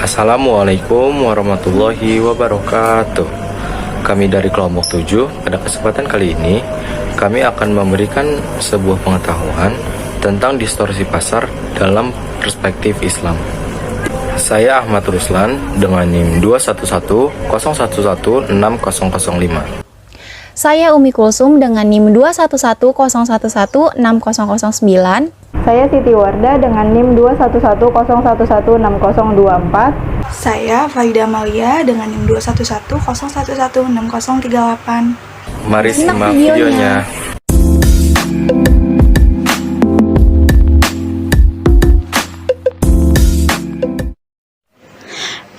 Assalamualaikum warahmatullahi wabarakatuh. Kami dari kelompok 7, pada kesempatan kali ini kami akan memberikan sebuah pengetahuan tentang distorsi pasar dalam perspektif Islam. Saya Ahmad Ruslan dengan NIM 21101160005. Saya Umi Kulsum dengan NIM 21101160009. Saya Siti Wardah dengan NIM 21101160024. Saya Farida Malia dengan NIM 21101160038. Mari simak videonya.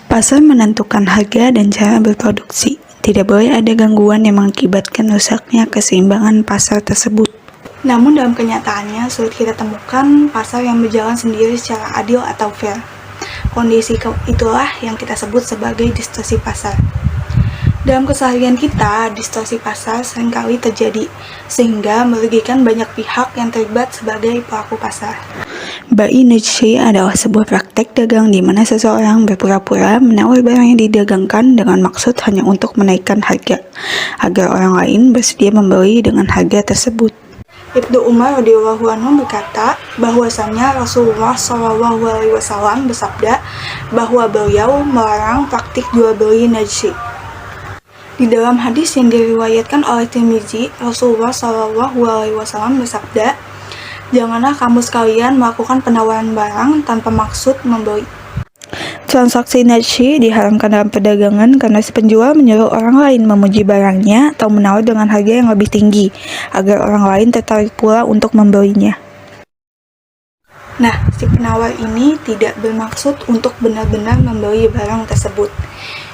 Pasar menentukan harga dan cara berproduksi. Tidak boleh ada gangguan yang mengakibatkan rusaknya keseimbangan pasar tersebut. Namun dalam kenyataannya sulit kita temukan pasar yang berjalan sendiri secara adil atau fair. Kondisi itulah yang kita sebut sebagai distorsi pasar. Dalam keseharian kita, distorsi pasar seringkali terjadi, sehingga merugikan banyak pihak yang terlibat sebagai pelaku pasar. Bai najshi adalah sebuah praktek dagang di mana seseorang berpura-pura menawar barang yang didagangkan dengan maksud hanya untuk menaikkan harga, agar orang lain bersedia membeli dengan harga tersebut. Ibnu Umar radhiyallahu anhu berkata bahwasannya Rasulullah SAW bersabda bahwa beliau melarang praktik jual beli najshi. Di dalam hadis yang diriwayatkan oleh Tirmizi, Rasulullah SAW bersabda, "Janganlah kamu sekalian melakukan penawaran barang tanpa maksud membeli." Transaksi najshi diharamkan dalam perdagangan karena si penjual menyuruh orang lain memuji barangnya atau menawar dengan harga yang lebih tinggi, agar orang lain tertarik pula untuk membelinya. Nah, si penawar ini tidak bermaksud untuk benar-benar membeli barang tersebut.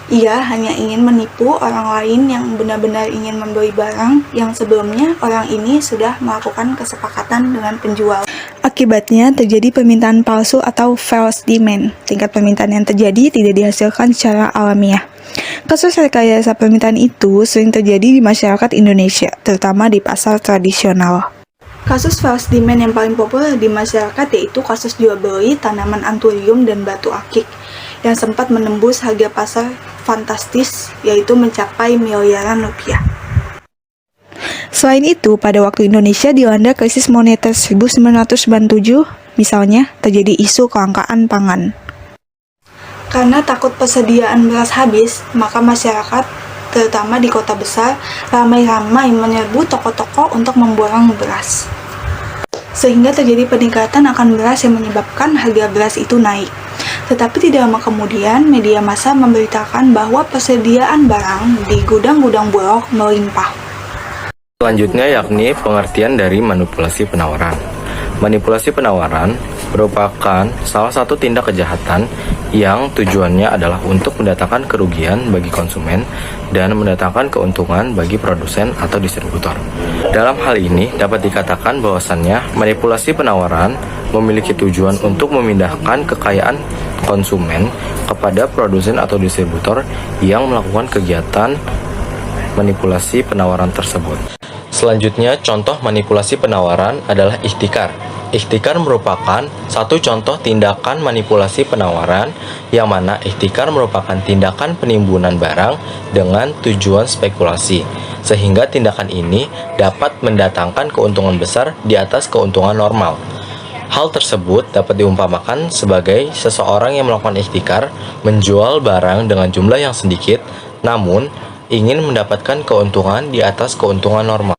Ia hanya ingin menipu orang lain yang benar-benar ingin membeli barang yang sebelumnya orang ini sudah melakukan kesepakatan dengan penjual. Akibatnya terjadi permintaan palsu atau false demand. Tingkat permintaan yang terjadi tidak dihasilkan secara alamiah. Kasus rekayasa permintaan itu sering terjadi di masyarakat Indonesia, terutama di pasar tradisional. Kasus false demand yang paling populer di masyarakat yaitu kasus jual beli tanaman anturium dan batu akik yang sempat menembus harga pasar fantastis, yaitu mencapai miliaran rupiah. Selain itu, pada waktu Indonesia dilanda krisis moneter 1997, misalnya, terjadi isu kelangkaan pangan. Karena takut persediaan beras habis, maka masyarakat, terutama di kota besar, ramai-ramai menyerbu toko-toko untuk memborong beras. Sehingga terjadi peningkatan akan beras yang menyebabkan harga beras itu naik. Tetapi tidak lama kemudian, media massa memberitakan bahwa persediaan barang di gudang-gudang Bulog melimpah. Selanjutnya yakni pengertian dari manipulasi penawaran. Manipulasi penawaran merupakan salah satu tindak kejahatan yang tujuannya adalah untuk mendatangkan kerugian bagi konsumen dan mendatangkan keuntungan bagi produsen atau distributor. Dalam hal ini dapat dikatakan bahwasannya manipulasi penawaran memiliki tujuan untuk memindahkan kekayaan konsumen kepada produsen atau distributor yang melakukan kegiatan manipulasi penawaran tersebut. Selanjutnya, contoh manipulasi penawaran adalah ihtikar. Ihtikar merupakan satu contoh tindakan manipulasi penawaran yang mana ihtikar merupakan tindakan penimbunan barang dengan tujuan spekulasi, sehingga tindakan ini dapat mendatangkan keuntungan besar di atas keuntungan normal. Hal tersebut dapat diumpamakan sebagai seseorang yang melakukan ihtikar menjual barang dengan jumlah yang sedikit, namun ingin mendapatkan keuntungan di atas keuntungan normal.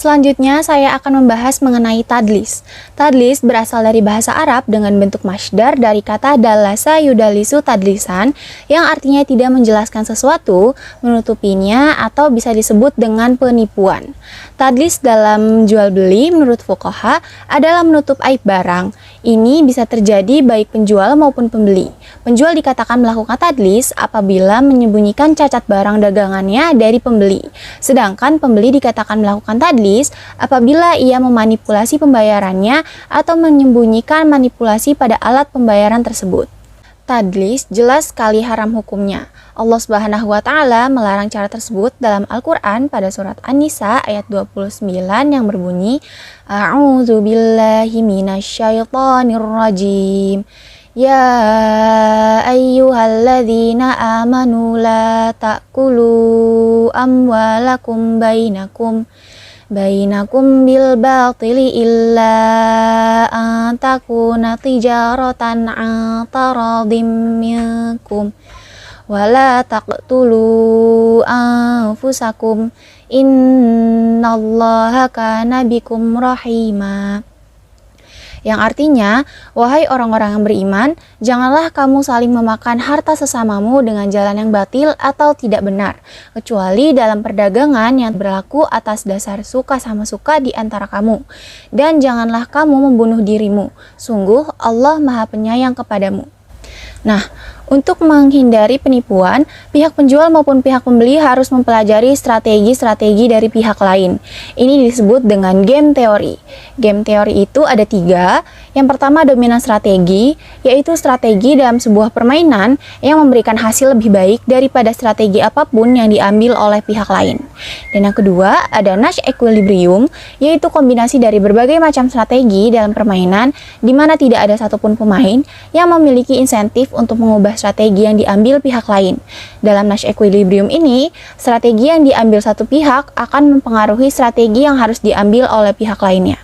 Selanjutnya, saya akan membahas mengenai tadlis. Tadlis berasal dari bahasa Arab dengan bentuk masdar dari kata dalasa yudalisu tadlisan, yang artinya tidak menjelaskan sesuatu, menutupinya, atau bisa disebut dengan penipuan. Tadlis dalam jual beli menurut fuqaha adalah menutup aib barang. Ini bisa terjadi baik penjual maupun pembeli. Penjual dikatakan melakukan tadlis apabila menyembunyikan cacat barang dagangannya dari pembeli. Sedangkan pembeli dikatakan melakukan tadlis apabila ia memanipulasi pembayarannya atau menyembunyikan manipulasi pada alat pembayaran tersebut. Tadlis jelas sekali haram hukumnya. Allah Subhanahu wa taala melarang cara tersebut dalam Al-Qur'an pada surat An-Nisa ayat 29 yang berbunyi A'udzu billahi minasyaitonir rajim. Ya ayyuhalladzina amanu la ta'kulu amwalakum bainakum bil batili illa an takuna tijaratan an taradim minkum wala taqtulu anfusakum innallaha kana bikum rahima. Yang artinya, wahai orang-orang yang beriman, janganlah kamu saling memakan harta sesamamu dengan jalan yang batil atau tidak benar, kecuali dalam perdagangan yang berlaku atas dasar suka sama suka di antara kamu. Dan janganlah kamu membunuh dirimu, sungguh Allah Maha Penyayang kepadamu. Nah, untuk menghindari penipuan, pihak penjual maupun pihak pembeli harus mempelajari strategi-strategi dari pihak lain. Ini disebut dengan game teori. Game teori itu ada 3. Yang pertama dominan strategi, yaitu strategi dalam sebuah permainan yang memberikan hasil lebih baik daripada strategi apapun yang diambil oleh pihak lain. Dan yang kedua ada Nash equilibrium, yaitu kombinasi dari berbagai macam strategi dalam permainan di mana tidak ada satupun pemain yang memiliki insentif untuk mengubah strategi yang diambil pihak lain. Dalam Nash equilibrium ini, strategi yang diambil satu pihak akan mempengaruhi strategi yang harus diambil oleh pihak lainnya.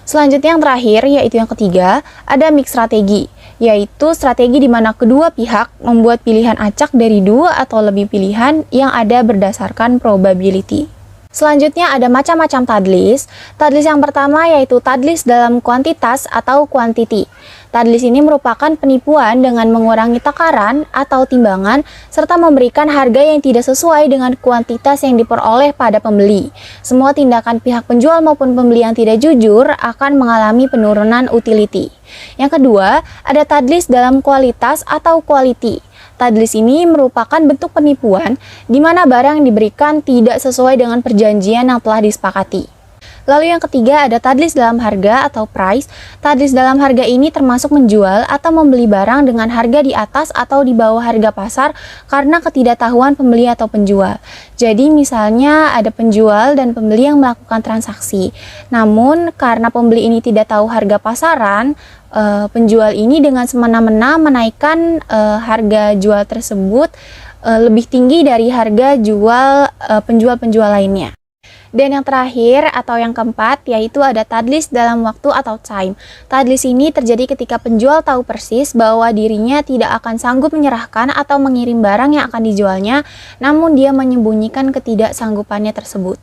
Selanjutnya yang terakhir, yaitu yang ketiga, ada mix strategi, yaitu strategi di mana kedua pihak membuat pilihan acak dari 2 atau lebih pilihan yang ada berdasarkan probability. Selanjutnya ada macam-macam tadlis. Tadlis yang pertama yaitu tadlis dalam kuantitas atau quantity. Tadlis ini merupakan penipuan dengan mengurangi takaran atau timbangan serta memberikan harga yang tidak sesuai dengan kuantitas yang diperoleh pada pembeli. Semua tindakan pihak penjual maupun pembeli yang tidak jujur akan mengalami penurunan utility. Yang kedua, ada tadlis dalam kualitas atau quality. Tadlis ini merupakan bentuk penipuan di mana barang yang diberikan tidak sesuai dengan perjanjian yang telah disepakati. Lalu yang ketiga ada tadlis dalam harga atau price. Tadlis dalam harga ini termasuk menjual atau membeli barang dengan harga di atas atau di bawah harga pasar karena ketidaktahuan pembeli atau penjual. Jadi misalnya ada penjual dan pembeli yang melakukan transaksi. Namun karena pembeli ini tidak tahu harga pasaran, penjual ini dengan semena-mena menaikkan harga jual tersebut lebih tinggi dari harga jual penjual-penjual lainnya. Dan yang terakhir atau yang keempat yaitu ada tadlis dalam waktu atau time. Tadlis ini terjadi ketika penjual tahu persis bahwa dirinya tidak akan sanggup menyerahkan atau mengirim barang yang akan dijualnya, namun dia menyembunyikan ketidaksanggupannya tersebut.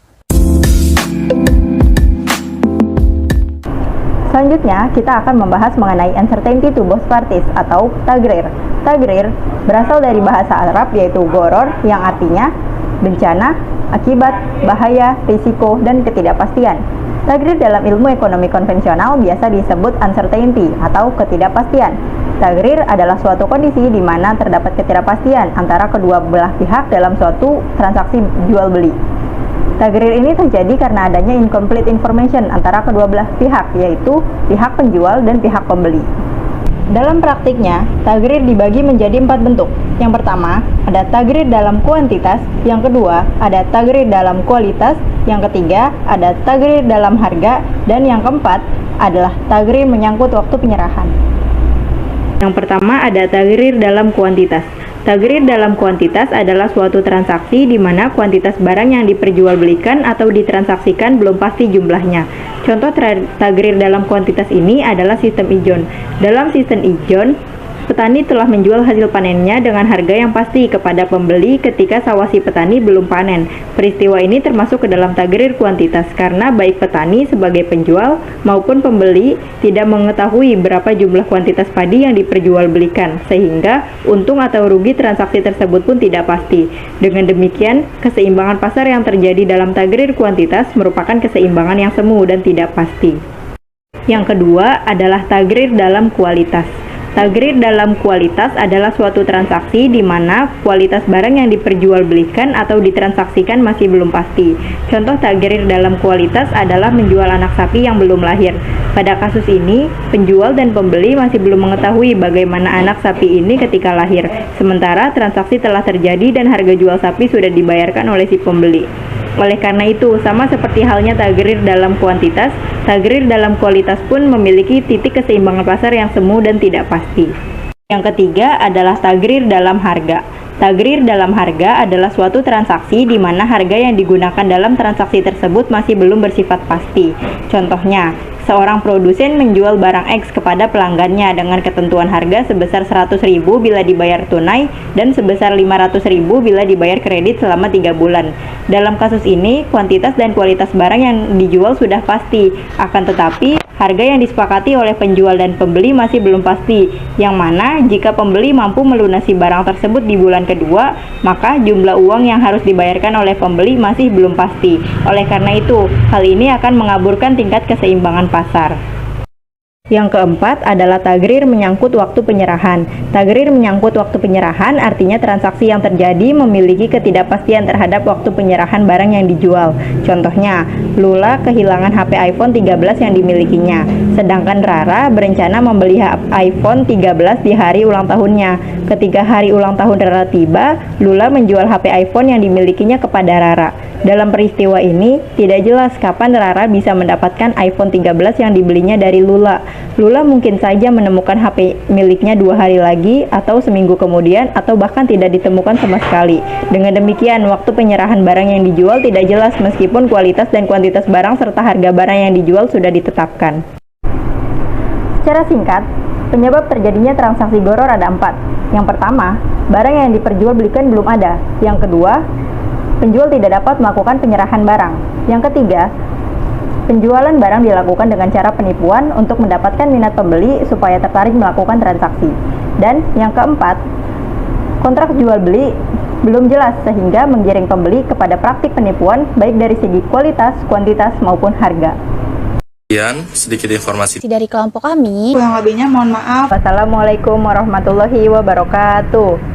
Selanjutnya, kita akan membahas mengenai uncertainty to both parties atau tagrir. Tagrir berasal dari bahasa Arab yaitu goror yang artinya bencana, akibat, bahaya, risiko, dan ketidakpastian. Tagrir dalam ilmu ekonomi konvensional biasa disebut uncertainty atau ketidakpastian. Tagrir adalah suatu kondisi di mana terdapat ketidakpastian antara kedua belah pihak dalam suatu transaksi jual-beli. Tagrir ini terjadi karena adanya incomplete information antara kedua belah pihak, yaitu pihak penjual dan pihak pembeli. Dalam praktiknya, tagrir dibagi menjadi 4 bentuk. Yang pertama, ada tagrir dalam kuantitas. Yang kedua, ada tagrir dalam kualitas. Yang ketiga, ada tagrir dalam harga. Dan yang keempat, adalah tagrir menyangkut waktu penyerahan. Yang pertama, ada tagrir dalam kuantitas. Tagrir dalam kuantitas adalah suatu transaksi di mana kuantitas barang yang diperjualbelikan atau ditransaksikan belum pasti jumlahnya. Contoh tagrir dalam kuantitas ini adalah sistem ijon. Dalam sistem ijon, petani telah menjual hasil panennya dengan harga yang pasti kepada pembeli ketika sawah si petani belum panen. Peristiwa ini termasuk ke dalam tagrir kuantitas karena baik petani sebagai penjual maupun pembeli tidak mengetahui berapa jumlah kuantitas padi yang diperjualbelikan, sehingga untung atau rugi transaksi tersebut pun tidak pasti. Dengan demikian, keseimbangan pasar yang terjadi dalam tagrir kuantitas merupakan keseimbangan yang semu dan tidak pasti. Yang kedua adalah tagrir dalam kualitas. Tagrir dalam kualitas adalah suatu transaksi di mana kualitas barang yang diperjualbelikan atau ditransaksikan masih belum pasti. Contoh tagrir dalam kualitas adalah menjual anak sapi yang belum lahir. Pada kasus ini, penjual dan pembeli masih belum mengetahui bagaimana anak sapi ini ketika lahir. Sementara transaksi telah terjadi dan harga jual sapi sudah dibayarkan oleh si pembeli. Oleh karena itu, sama seperti halnya tagrir dalam kuantitas, tagrir dalam kualitas pun memiliki titik keseimbangan pasar yang semu dan tidak pasti. Yang ketiga adalah tagrir dalam harga. Tagrir dalam harga adalah suatu transaksi di mana harga yang digunakan dalam transaksi tersebut masih belum bersifat pasti. Contohnya, seorang produsen menjual barang X kepada pelanggannya dengan ketentuan harga sebesar 100.000 bila dibayar tunai dan sebesar 500.000 bila dibayar kredit selama 3 bulan. Dalam kasus ini, kuantitas dan kualitas barang yang dijual sudah pasti, akan tetapi harga yang disepakati oleh penjual dan pembeli masih belum pasti, yang mana jika pembeli mampu melunasi barang tersebut di bulan kedua, maka jumlah uang yang harus dibayarkan oleh pembeli masih belum pasti. Oleh karena itu, hal ini akan mengaburkan tingkat keseimbangan pasar. Yang keempat adalah tagrir menyangkut waktu penyerahan. Tagrir menyangkut waktu penyerahan artinya transaksi yang terjadi memiliki ketidakpastian terhadap waktu penyerahan barang yang dijual. Contohnya, Lula kehilangan HP iPhone 13 yang dimilikinya, sedangkan Rara berencana membeli iPhone 13 di hari ulang tahunnya. Ketika hari ulang tahun Rara tiba, Lula menjual HP iPhone yang dimilikinya kepada Rara. Dalam peristiwa ini, tidak jelas kapan Rara bisa mendapatkan iPhone 13 yang dibelinya dari Lula. Lula mungkin saja menemukan HP miliknya 2 hari lagi, atau seminggu kemudian, atau bahkan tidak ditemukan sama sekali. Dengan demikian, waktu penyerahan barang yang dijual tidak jelas meskipun kualitas dan kuantitas barang serta harga barang yang dijual sudah ditetapkan. Secara singkat, penyebab terjadinya transaksi goror ada 4. Yang pertama, barang yang diperjualbelikan belum ada. Yang kedua, penjual tidak dapat melakukan penyerahan barang. Yang ketiga, penjualan barang dilakukan dengan cara penipuan untuk mendapatkan minat pembeli supaya tertarik melakukan transaksi. Dan yang keempat, kontrak jual beli belum jelas sehingga menggiring pembeli kepada praktik penipuan baik dari segi kualitas, kuantitas maupun harga. Sekian sedikit informasi Dari kelompok kami, Kurang lebihnya mohon maaf. Wassalamualaikum warahmatullahi wabarakatuh.